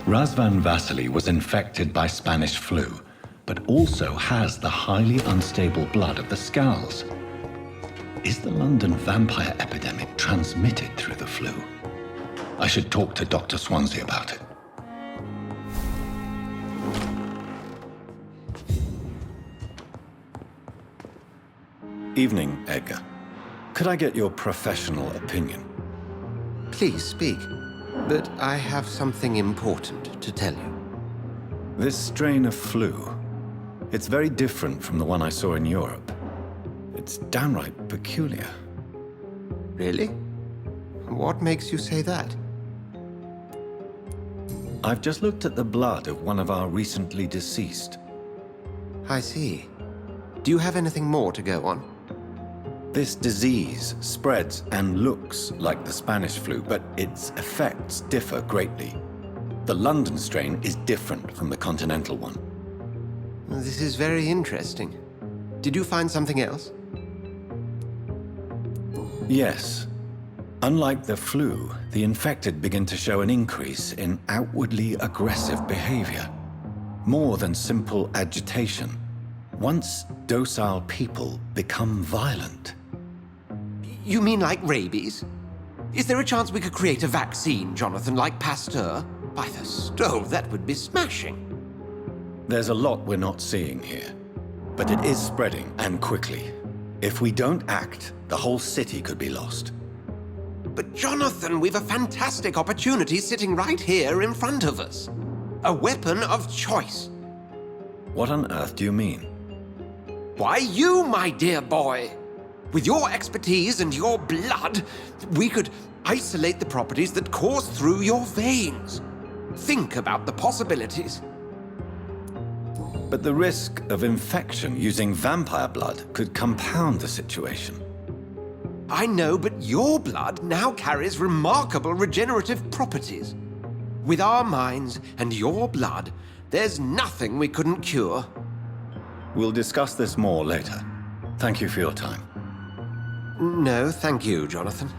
Razvan Vasily was infected by Spanish flu, but also has the highly unstable blood of the Skulls. Is the London vampire epidemic transmitted through the flu? I should talk to Dr. Swansea about it. Evening, Edgar. Could I get your professional opinion? Please speak, but I have something important to tell you. This strain of flu, it's very different from the one I saw in Europe. It's downright peculiar. Really? What makes you say that? I've just looked at the blood of one of our recently deceased. I see. Do you have anything more to go on? This disease spreads and looks like the Spanish flu, but its effects differ greatly. The London strain is different from the continental one. This is very interesting. Did you find something else? Yes. Unlike the flu, the infected begin to show an increase in outwardly aggressive behavior. More than simple agitation. Once docile people become violent. You mean like rabies? Is there a chance we could create a vaccine, Jonathan, like Pasteur? By the stove, that would be smashing. There's a lot we're not seeing here. But it is spreading, and quickly. If we don't act, the whole city could be lost. But Jonathan, we've a fantastic opportunity sitting right here in front of us. A weapon of choice. What on earth do you mean? Why, you, my dear boy. With your expertise and your blood, we could isolate the properties that course through your veins. Think about the possibilities. But the risk of infection using vampire blood could compound the situation. I know, but your blood now carries remarkable regenerative properties. With our minds and your blood, there's nothing we couldn't cure. We'll discuss this more later. Thank you for your time. No, thank you, Jonathan.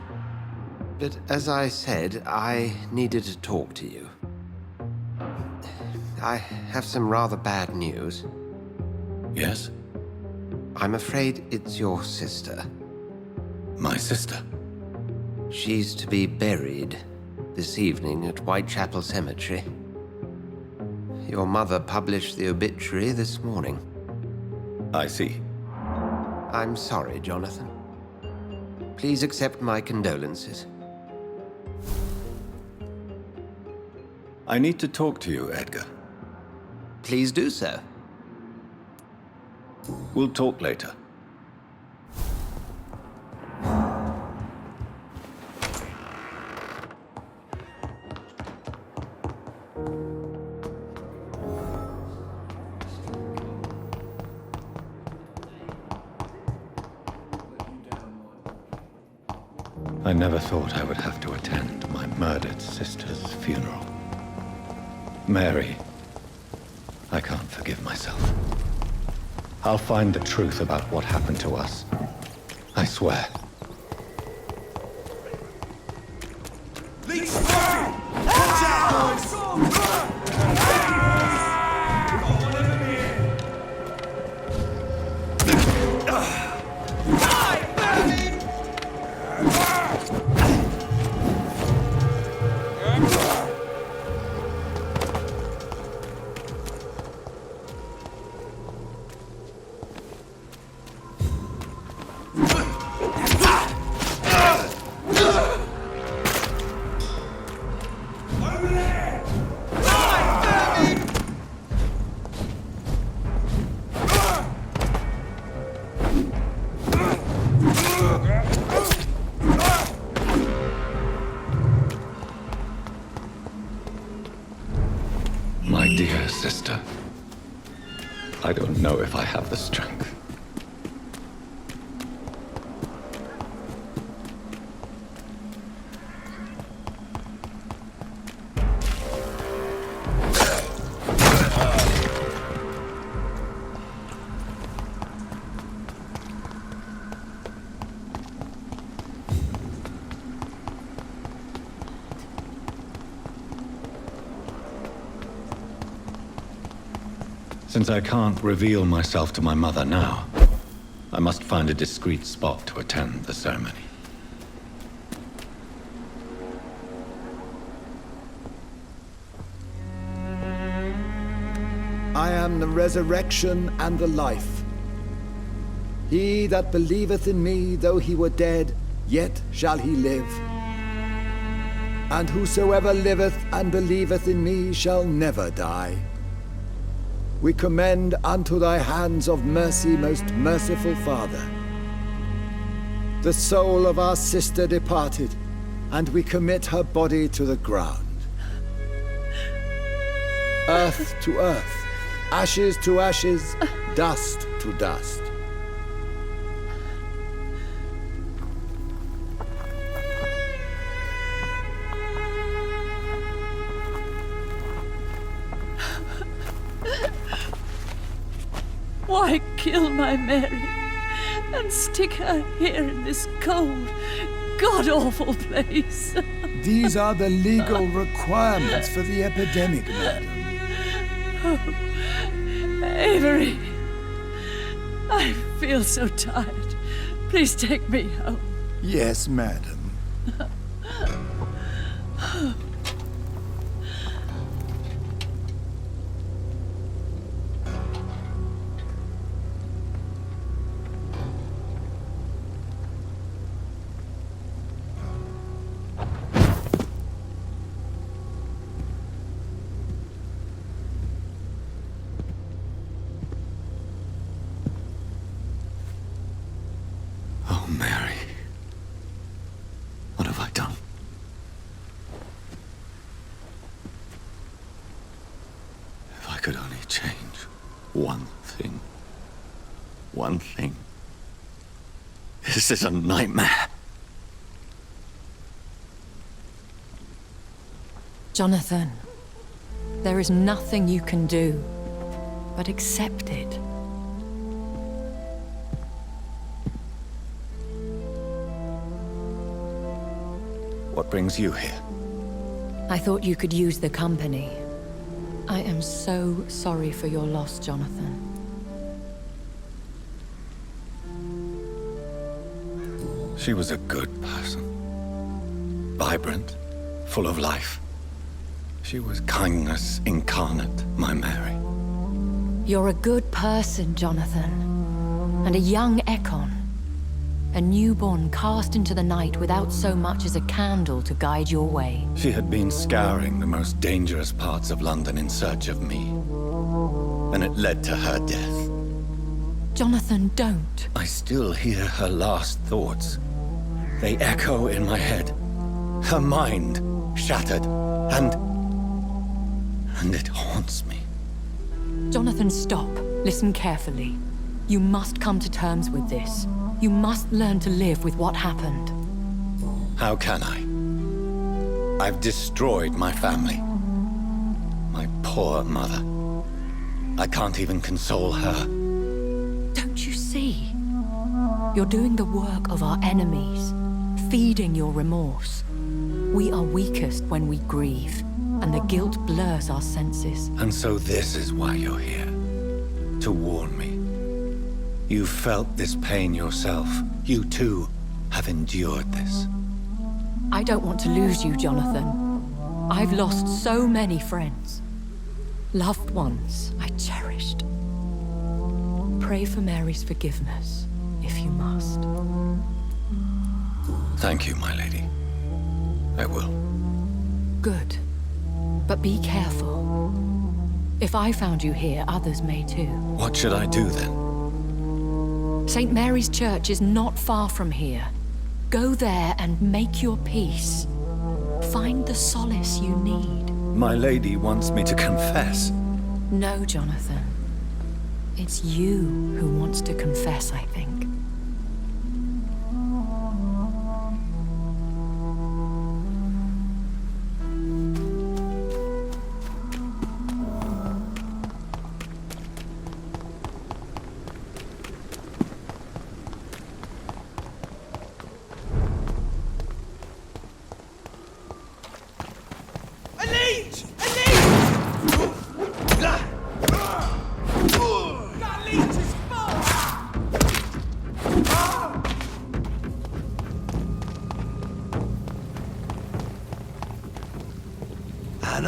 But as I said, I needed to talk to you. I have some rather bad news. Yes? I'm afraid it's your sister. My sister? She's to be buried this evening at Whitechapel Cemetery. Your mother published the obituary this morning. I see. I'm sorry, Jonathan. Please accept my condolences. I need to talk to you, Edgar. Please do so. We'll talk later. I never thought I would have to attend my murdered sister's funeral. Mary, I can't forgive myself. I'll find the truth about what happened to us. I swear. My dear sister, I don't know if I have the strength. Since I can't reveal myself to my mother now, I must find a discreet spot to attend the ceremony. I am the resurrection and the life. He that believeth in me, though he were dead, yet shall he live. And whosoever liveth and believeth in me shall never die. We commend unto thy hands of mercy, most merciful Father, the soul of our sister departed, and we commit her body to the ground. Earth to earth, ashes to ashes, dust to dust. Why kill my Mary and stick her here in this cold, god-awful place? These are the legal requirements for the epidemic, madam. Oh, Avery, I feel so tired. Please take me home. Yes, madam. Oh, Mary. What have I done? If I could only change one thing. One thing. This is a nightmare. Jonathan, there is nothing you can do but accept it. What brings you here? I thought you could use the company. I am so sorry for your loss, Jonathan. She was a good person. Vibrant, full of life. She was kindness incarnate, my Mary. You're a good person, Jonathan. And a young Ekon. A newborn cast into the night without so much as a candle to guide your way. She had been scouring the most dangerous parts of London in search of me. And it led to her death. Jonathan, don't. I still hear her last thoughts. They echo in my head. Her mind shattered, and it haunts me. Jonathan, stop. Listen carefully. You must come to terms with this. You must learn to live with what happened. How can I? I've destroyed my family. My poor mother. I can't even console her. Don't you see? You're doing the work of our enemies, feeding your remorse. We are weakest when we grieve, and the guilt blurs our senses. And so this is why you're here. To warn me. You've felt this pain yourself. You too have endured this. I don't want to lose you, Jonathan. I've lost so many friends. Loved ones I cherished. Pray for Mary's forgiveness, if you must. Thank you, my lady. I will. Good. But be careful. If I found you here, others may too. What should I do then? St. Mary's Church is not far from here. Go there and make your peace. Find the solace you need. My lady wants me to confess. No, Jonathan. It's you who wants to confess, I think.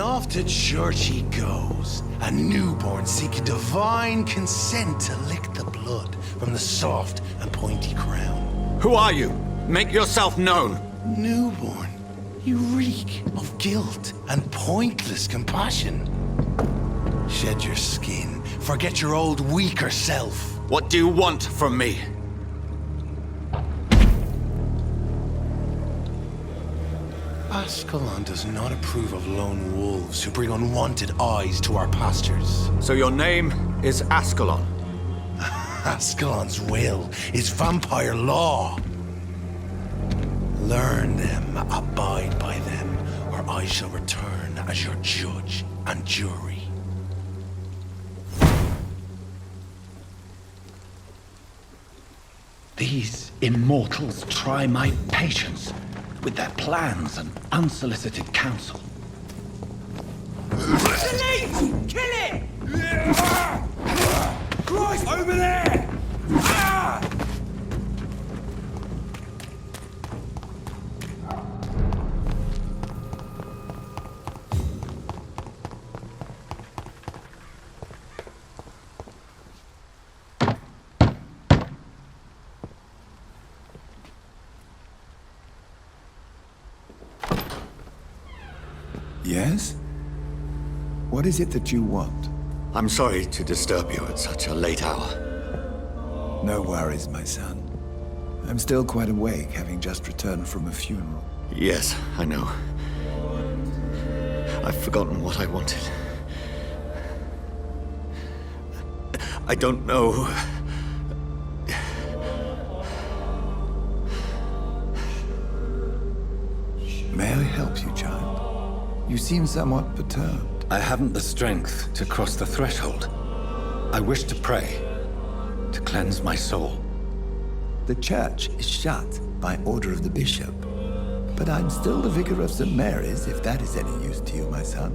off to church he goes, a newborn seeking divine consent to lick the blood from the soft and pointy crown. Who are you? Make yourself known. Newborn, you reek of guilt and pointless compassion. Shed your skin, forget your old weaker self. What do you want from me? Ascalon does not approve of lone wolves who bring unwanted eyes to our pastures. So your name is Ascalon? Ascalon's will is vampire law. Learn them, abide by them, or I shall return as your judge and jury. These immortals try my patience with their plans and unsolicited counsel. Delete! Kill it! Christ, over there! Ah! Yes? What is it that you want? I'm sorry to disturb you at such a late hour. No worries, my son. I'm still quite awake, having just returned from a funeral. Yes, I know. I've forgotten what I wanted. I don't know. May I help you, child? You seem somewhat perturbed. I haven't the strength to cross the threshold. I wish to pray, to cleanse my soul. The church is shut by order of the bishop. But I'm still the vicar of St. Mary's, if that is any use to you, my son.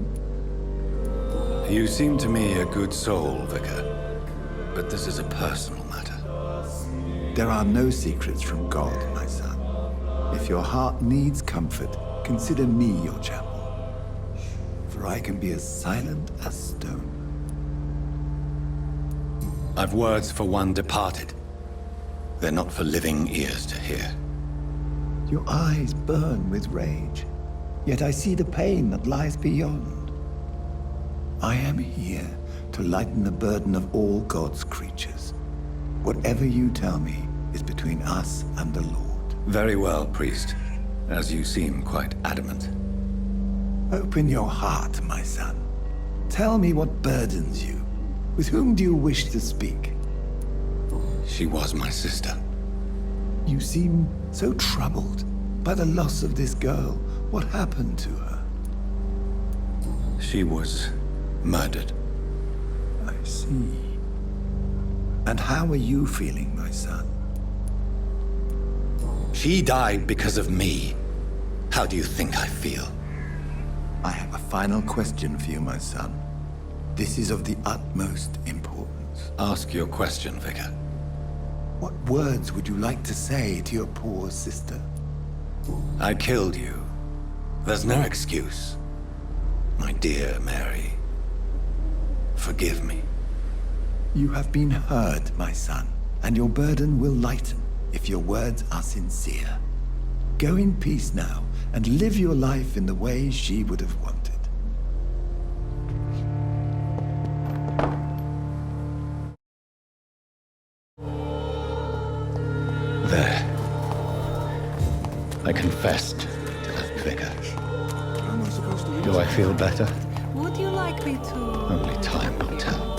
You seem to me a good soul, Vicar. But this is a personal matter. There are no secrets from God, my son. If your heart needs comfort, consider me your chapel. For I can be as silent as stone. I've words for one departed. They're not for living ears to hear. Your eyes burn with rage, yet I see the pain that lies beyond. I am here to lighten the burden of all God's creatures. Whatever you tell me is between us and the Lord. Very well, priest, as you seem quite adamant. Open your heart, my son. Tell me what burdens you. With whom do you wish to speak? She was my sister. You seem so troubled by the loss of this girl. What happened to her? She was murdered. I see. And how are you feeling, my son? She died because of me. How do you think I feel? I have a final question for you, my son. This is of the utmost importance. Ask your question, Vicar. What words would you like to say to your poor sister? I killed you. There's no excuse. My dear Mary, forgive me. You have been heard, my son, and your burden will lighten if your words are sincere. Go in peace now, and live your life in the way she would have wanted. There. I confessed to the vicar. Do I feel better? Would you like me to? Only time will tell.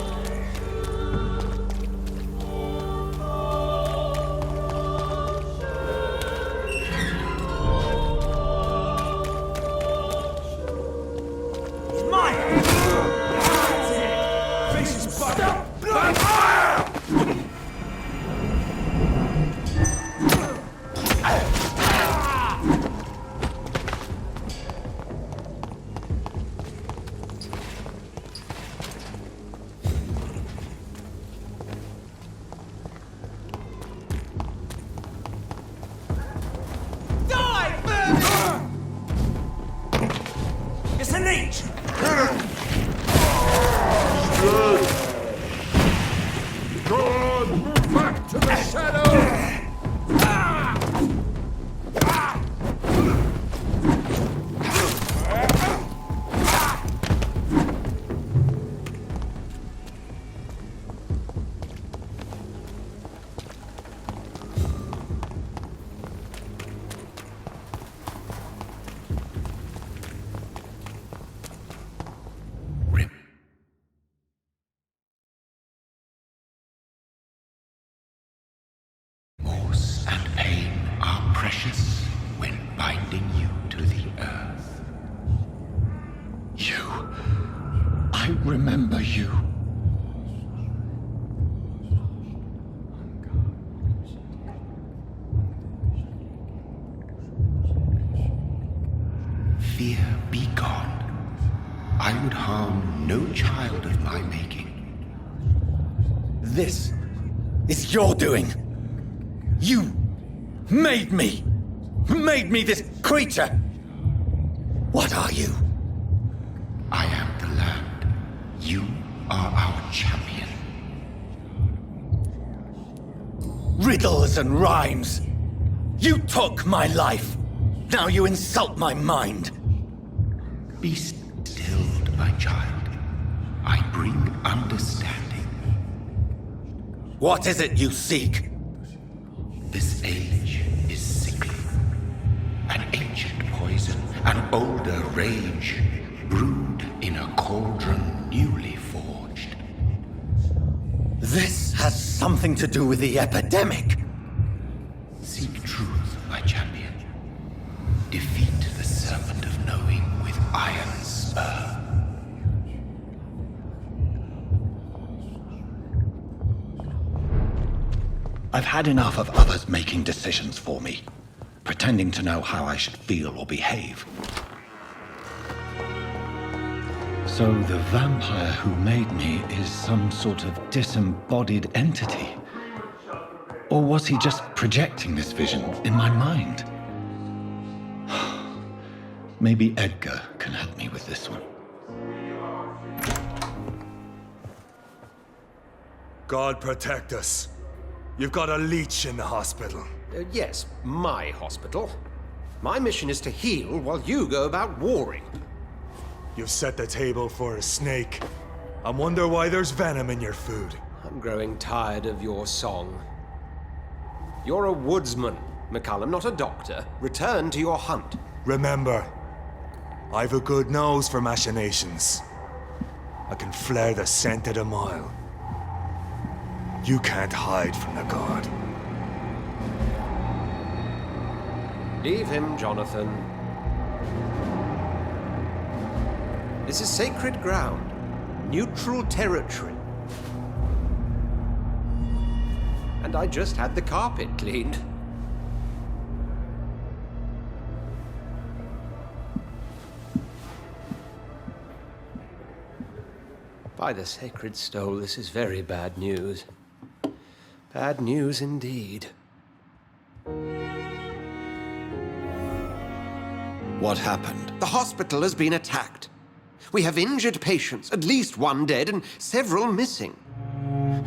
fear be gone. I would harm no child of my making. This is your doing. You made me. Made me this creature. What are you? I am the land. You are our champion. Riddles and rhymes. You took my life. Now you insult my mind. Be stilled, my child. I bring understanding. What is it you seek? This age is sickly. An ancient poison, an older rage, brewed in a cauldron newly forged. This has something to do with the epidemic. Seek truth, my champion. Defeat the serpent of knowing with iron spur. I've had enough of others making decisions for me, pretending to know how I should feel or behave. So the vampire who made me is some sort of disembodied entity? Or was he just projecting this vision in my mind? Maybe Edgar can help me with this one. God protect us. You've got a leech in the hospital. Yes, my hospital. My mission is to heal while you go about warring. You've set the table for a snake. I wonder why there's venom in your food. I'm growing tired of your song. You're a woodsman, McCullum, not a doctor. Return to your hunt. Remember, I've a good nose for machinations. I can flare the scent at a mile. You can't hide from the god. Leave him, Jonathan. This is sacred ground. Neutral territory. And I just had the carpet cleaned. By the sacred stole, this is very bad news. Bad news indeed. What happened? The hospital has been attacked. We have injured patients, at least one dead and several missing.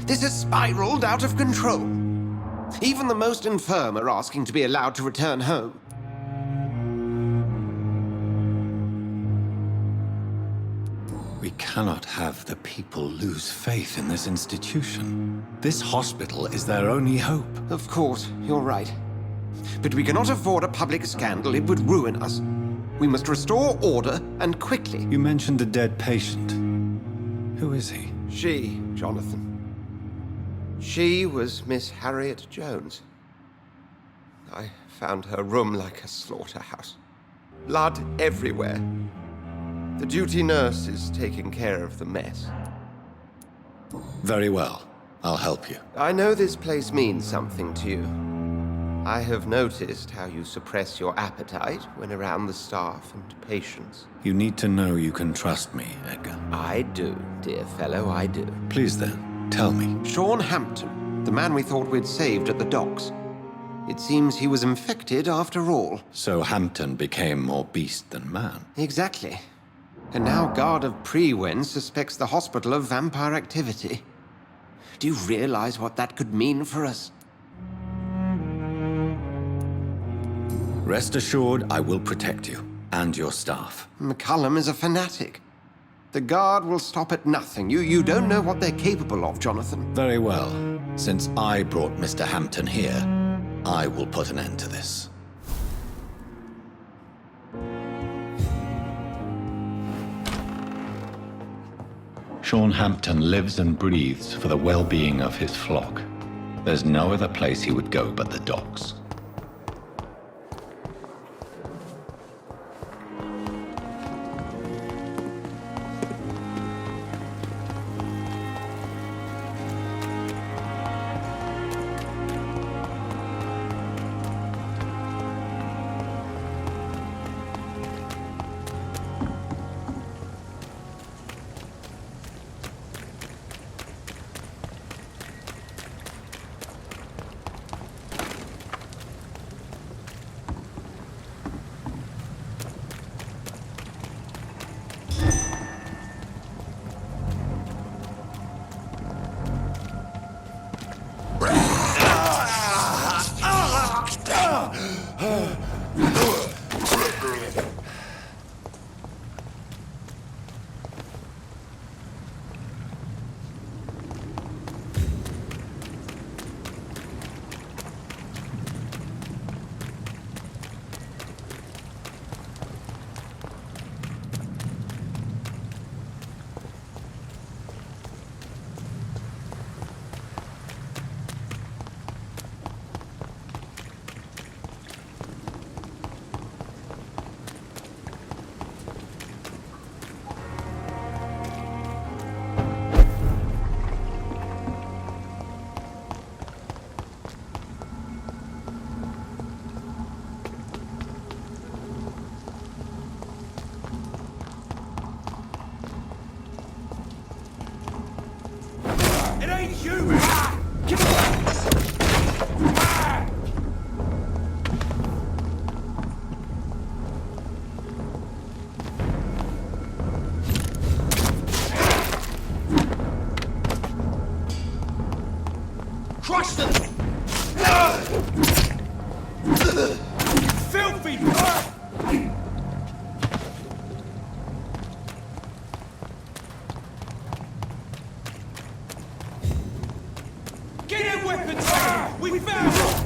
This has spiraled out of control. Even the most infirm are asking to be allowed to return home. We cannot have the people lose faith in this institution. This hospital is their only hope. Of course, you're right. But we cannot afford a public scandal. It would ruin us. We must restore order, and quickly. You mentioned a dead patient. Who is he? She, Jonathan. She was Miss Harriet Jones. I found her room like a slaughterhouse. Blood everywhere. The duty nurse is taking care of the mess. Very well. I'll help you. I know this place means something to you. I have noticed how you suppress your appetite when around the staff and patients. You need to know you can trust me, Edgar. I do, dear fellow, I do. Please then, tell me. Sean Hampton, the man we thought we'd saved at the docks. It seems he was infected after all. So Hampton became more beast than man. Exactly. And now Guard of Prewen suspects the hospital of vampire activity. Do you realize what that could mean for us? Rest assured, I will protect you and your staff. McCullum is a fanatic. The Guard will stop at nothing. You don't know what they're capable of, Jonathan. Very well. Since I brought Mr. Hampton here, I will put an end to this. Sean Hampton lives and breathes for the well-being of his flock. There's no other place he would go but the docks. Crush them! Filthy! Get their weapons! We found them!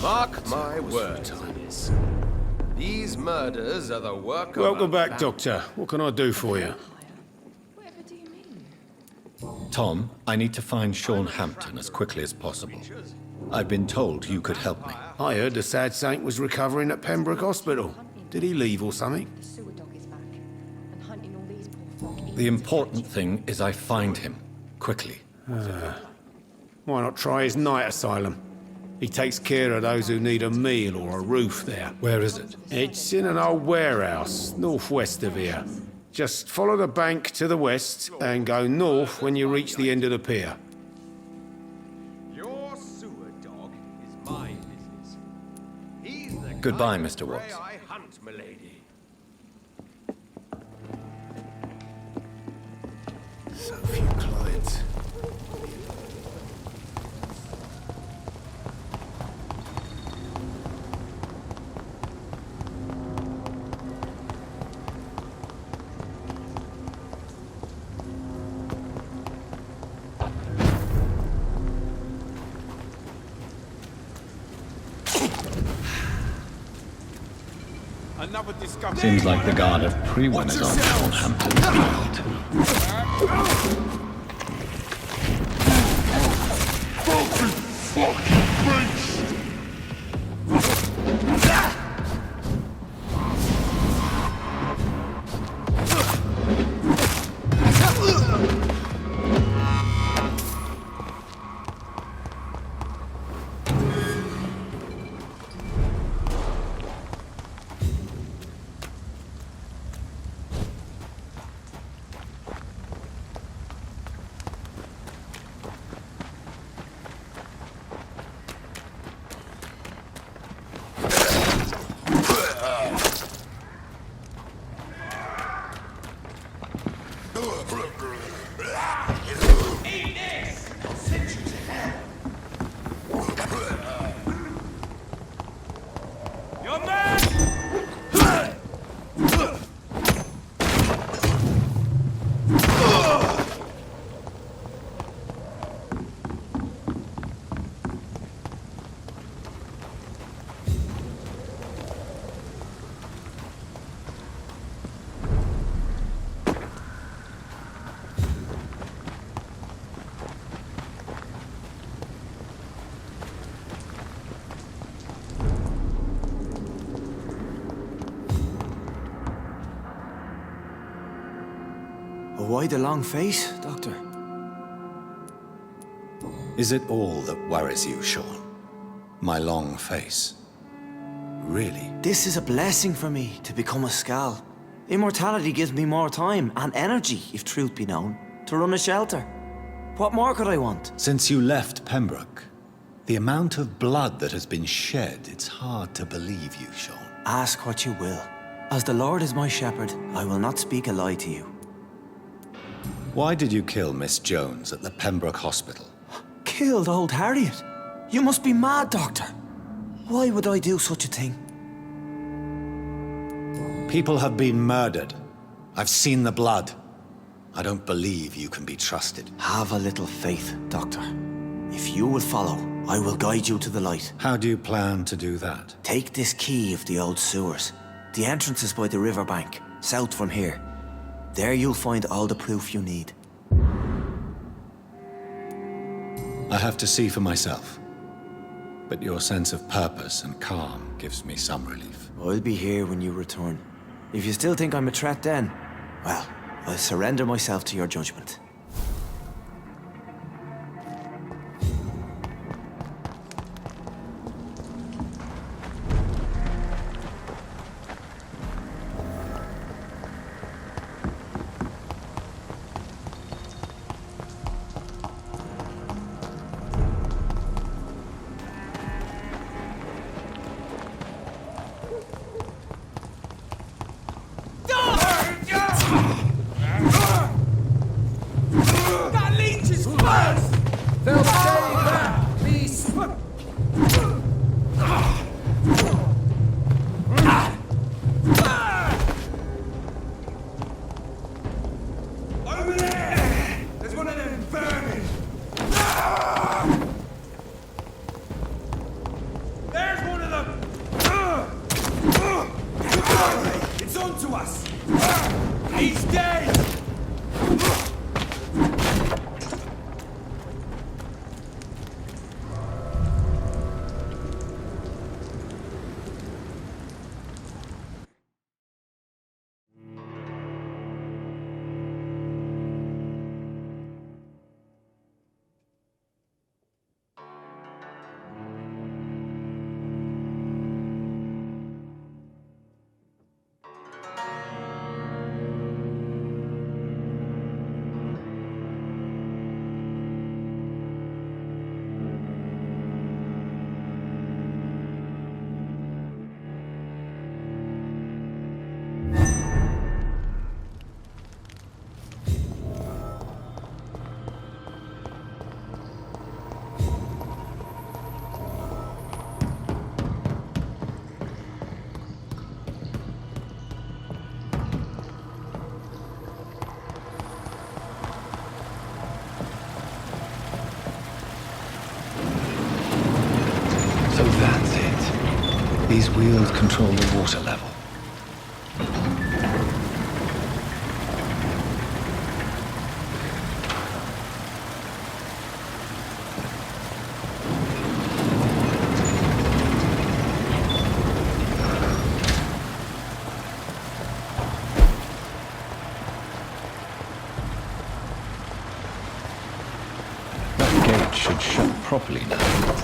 Mark my words. These murders are the work of... Welcome back, Doctor. What can I do for you? Tom, I need to find Sean Hampton as quickly as possible. I've been told you could help me. I heard the sad saint was recovering at Pembroke Hospital. Did he leave or something? The important thing is I find him, quickly. Why not try his night asylum? He takes care of those who need a meal or a roof there. Where is it? It's in an old warehouse, northwest of here. Just follow the bank to the west and go north when you reach the end of the pier. Your sewer dog is my business. He's the Goodbye, kind Mr. of Watts. prey I hunt, milady. So few clients. Seems like the guard of pre-Renaissance Sean Hampton failed. Why the long face, Doctor? Is it all that worries you, Sean? My long face? Really? This is a blessing for me, to become a Skal. Immortality gives me more time and energy, if truth be known, to run a shelter. What more could I want? Since you left Pembroke, the amount of blood that has been shed, it's hard to believe you, Sean. Ask what you will. As the Lord is my shepherd, I will not speak a lie to you. Why did you kill Miss Jones at the Pembroke Hospital? Killed old Harriet? You must be mad, Doctor. Why would I do such a thing? People have been murdered. I've seen the blood. I don't believe you can be trusted. Have a little faith, Doctor. If you will follow, I will guide you to the light. How do you plan to do that? Take this key of the old sewers. The entrance is by the riverbank, south from here. There you'll find all the proof you need. I have to see for myself. But your sense of purpose and calm gives me some relief. I'll be here when you return. If you still think I'm a threat then, well, I'll surrender myself to your judgment. These wheels control the water level. That gate should shut properly now.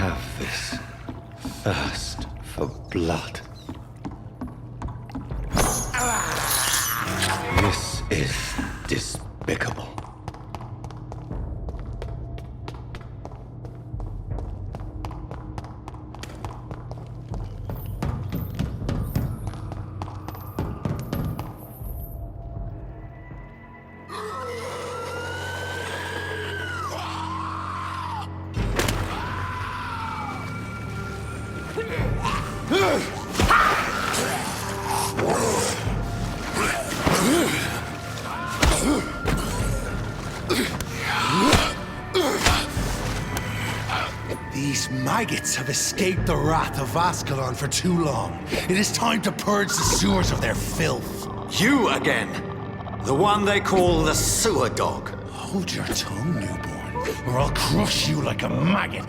have this thirst for blood. This is despicable. These maggots have escaped the wrath of Ascalon for too long. It is time to purge the sewers of their filth. You again! The one they call the sewer dog. Hold your tongue, newborn, or I'll crush you like a maggot.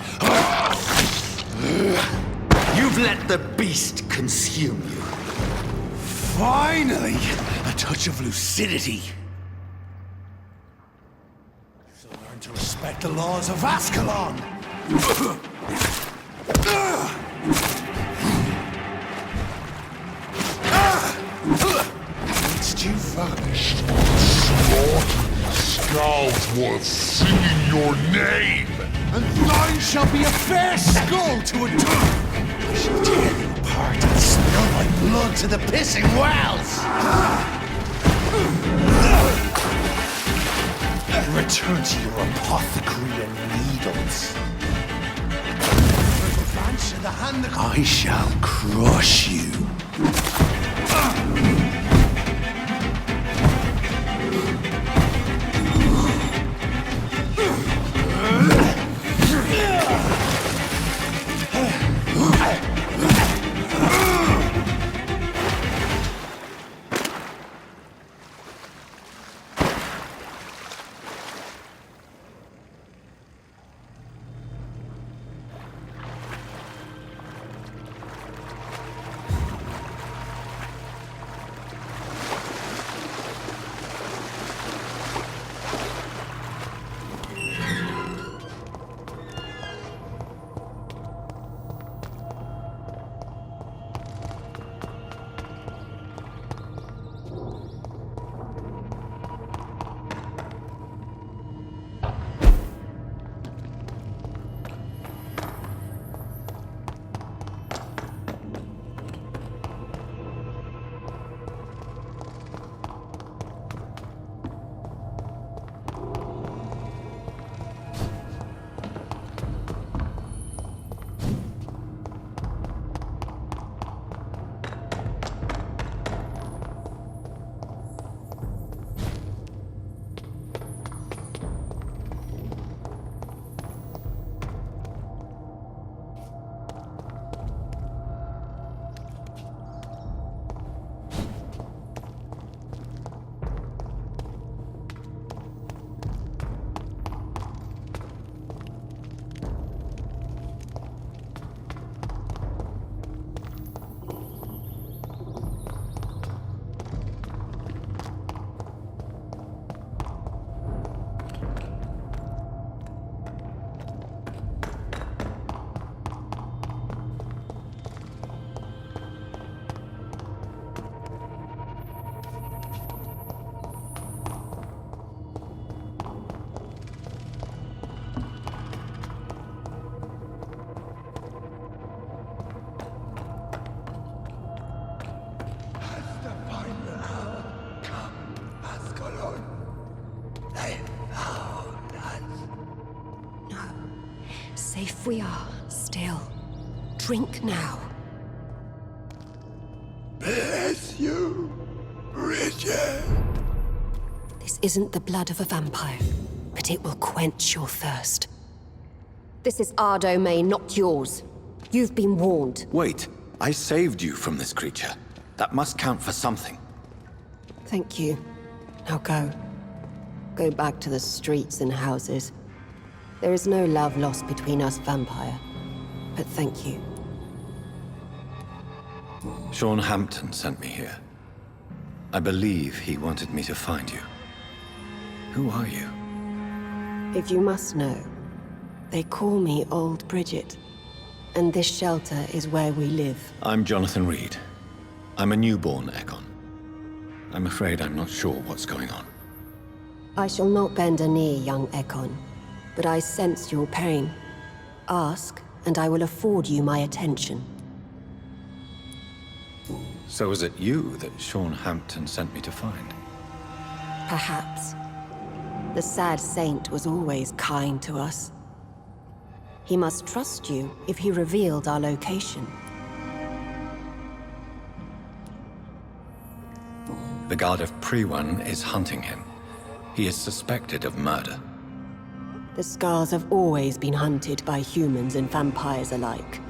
You've let the beast consume you. Finally, a touch of lucidity. So learn to respect the laws of Ascalon. It's you vanished. Skulls was singing your name. And thine shall be a fair skull to adore. I shall tear you apart and spill my blood to the pissing wells. Return to your apothecary and needles. I shall crush you. Safe we are, still. Drink now. Bless you, Richard. This isn't the blood of a vampire, but it will quench your thirst. This is our domain, not yours. You've been warned. Wait, I saved you from this creature. That must count for something. Thank you. Now go. Go back to the streets and houses. There is no love lost between us, vampire. But thank you. Sean Hampton sent me here. I believe he wanted me to find you. Who are you? If you must know, they call me Old Bridget. and this shelter is where we live. I'm Jonathan Reid. I'm a newborn Ekon. I'm afraid I'm not sure what's going on. I shall not bend a knee, young Ekon, but I sense your pain. Ask, and I will afford you my attention. So is it you that Sean Hampton sent me to find? Perhaps. The sad saint was always kind to us. He must trust you if he revealed our location. The guard of Prewan is hunting him. He is suspected of murder. The Scars have always been hunted by humans and vampires alike.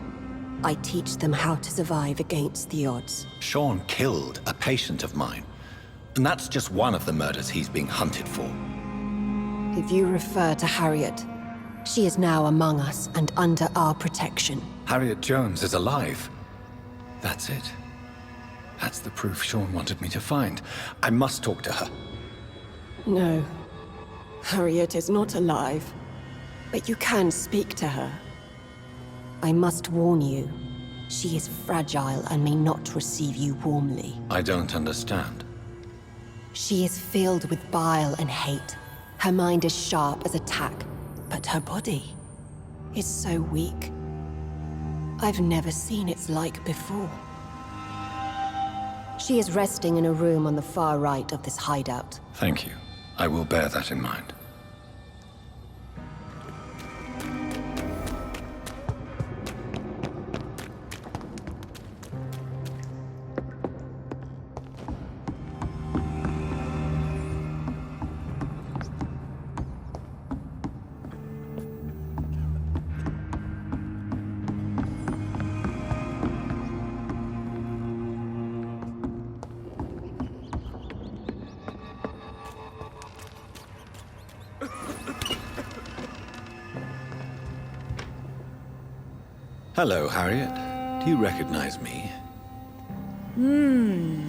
I teach them how to survive against the odds. Sean killed a patient of mine. And that's just one of the murders he's being hunted for. If you refer to Harriet, she is now among us and under our protection. Harriet Jones is alive. That's it. That's the proof Sean wanted me to find. I must talk to her. No. Harriet is not alive. But you can speak to her. I must warn you. She is fragile and may not receive you warmly. I don't understand. She is filled with bile and hate. Her mind is sharp as a tack, but her body is so weak. I've never seen its like before. She is resting in a room on the far right of this hideout. Thank you. I will bear that in mind. Hello, Harriet. Do you recognize me?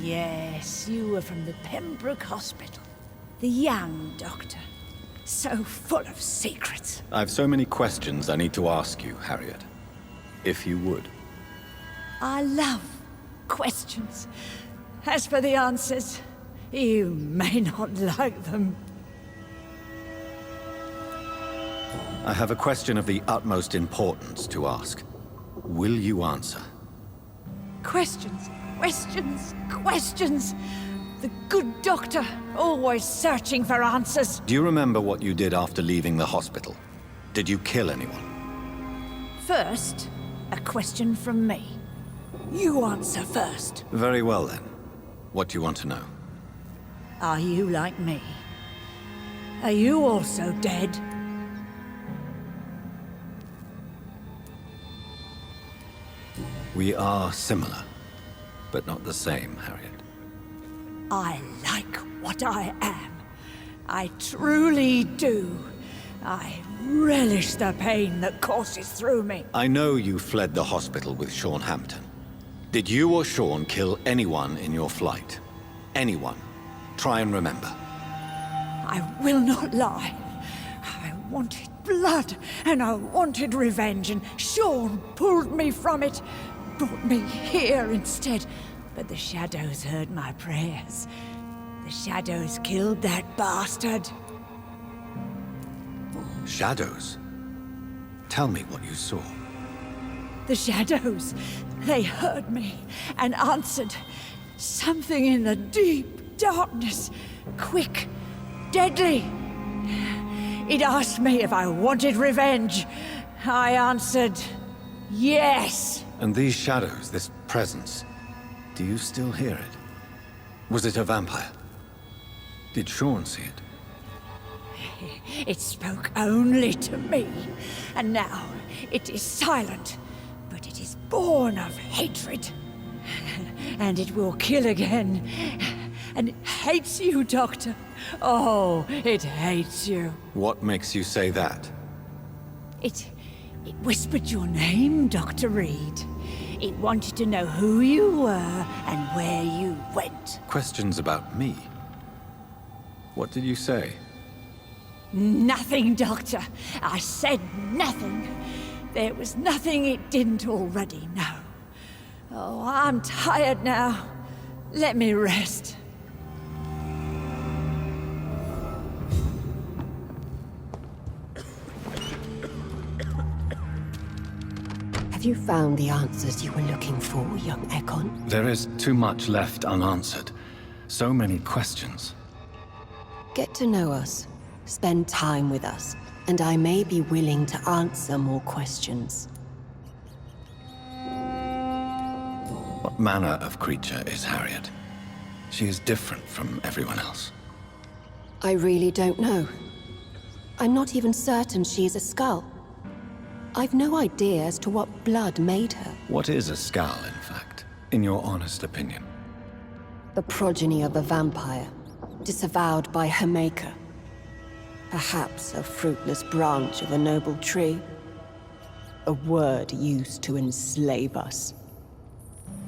Yes, you were from the Pembroke Hospital. The young doctor. So full of secrets. I've so many questions I need to ask you, Harriet. If you would. I love questions. As for the answers, you may not like them. I have a question of the utmost importance to ask. Will you answer? Questions, questions, questions. The good doctor, always searching for answers. Do you remember what you did after leaving the hospital? Did you kill anyone? First, a question from me. You answer first. Very well then. What do you want to know? Are you like me? Are you also dead? We are similar, but not the same, Harriet. I like what I am. I truly do. I relish the pain that courses through me. I know you fled the hospital with Sean Hampton. Did you or Sean kill anyone in your flight? Anyone? Try and remember. I will not lie. I wanted blood, and I wanted revenge, and Sean pulled me from it. Brought me here instead. But the shadows heard my prayers. The shadows killed that bastard. Shadows? Tell me what you saw. The shadows, they heard me and answered. Something in the deep darkness. Quick, deadly. It asked me if I wanted revenge. I answered, yes. And these shadows, this presence, do you still hear it? Was it a vampire? Did Sean see it? It spoke only to me, and now it is silent, but it is born of hatred. And it will kill again. And it hates you, Doctor. Oh, it hates you. What makes you say that? It whispered your name, Dr. Reid. It wanted to know who you were and where you went. Questions about me? What did you say? Nothing, Doctor. I said nothing. there was nothing it didn't already know. Oh, I'm tired now. Let me rest. Have you found the answers you were looking for, young Ekon? There is too much left unanswered. So many questions. Get to know us, spend time with us, and I may be willing to answer more questions. What manner of creature is Harriet? She is different from everyone else. I really don't know. I'm not even certain she is a skull. I've no idea as to what blood made her. What is a skull, in fact, in your honest opinion? The progeny of a vampire, disavowed by her maker. Perhaps a fruitless branch of a noble tree. A word used to enslave us.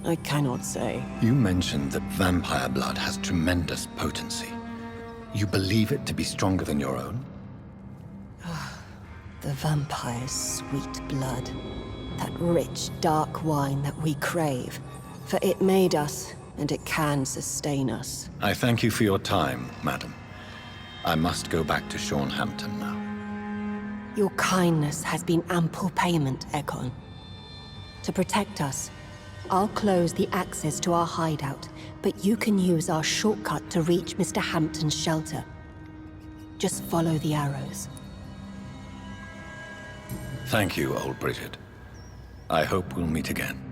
I cannot say. You mentioned that vampire blood has tremendous potency. You believe it to be stronger than your own? The vampire's sweet blood. That rich, dark wine that we crave. For it made us, and it can sustain us. I thank you for your time, madam. I must go back to Shornhampton now. Your kindness has been ample payment, Ekon. To protect us, I'll close the access to our hideout, but you can use our shortcut to reach Mr. Hampton's shelter. Just follow the arrows. Thank you, old Bridget. I hope we'll meet again.